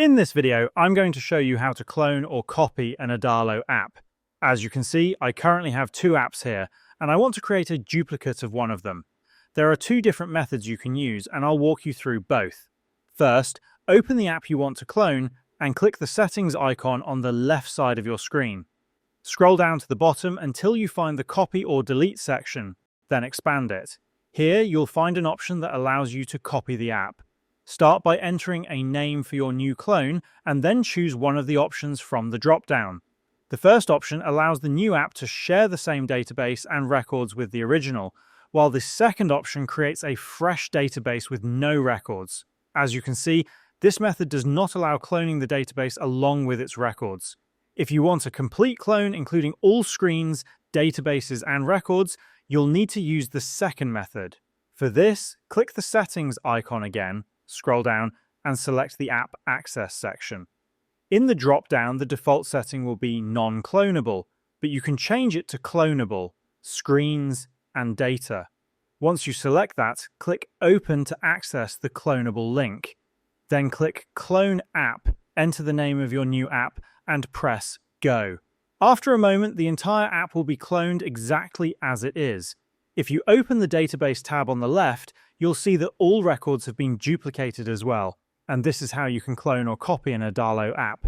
In this video, I'm going to show you how to clone or copy an Adalo app. As you can see, I currently have two apps here, and I want to create a duplicate of one of them. There are two different methods you can use, and I'll walk you through both. First, open the app you want to clone and click the settings icon on the left side of your screen. Scroll down to the bottom until you find the copy or delete section, then expand it. Here, you'll find an option that allows you to copy the app. Start by entering a name for your new clone and then choose one of the options from the drop-down. The first option allows the new app to share the same database and records with the original, while the second option creates a fresh database with no records. As you can see, this method does not allow cloning the database along with its records. If you want a complete clone including all screens, databases, and records, you'll need to use the second method. For this, click the settings icon again, scroll down, and select the App Access section. In the drop-down, the default setting will be non-clonable, but you can change it to clonable, screens, and data. Once you select that, click Open to access the clonable link. Then click Clone App, enter the name of your new app, and press Go. After a moment, the entire app will be cloned exactly as it is. If you open the database tab on the left, you'll see that all records have been duplicated as well, and this is how you can clone or copy an Adalo app.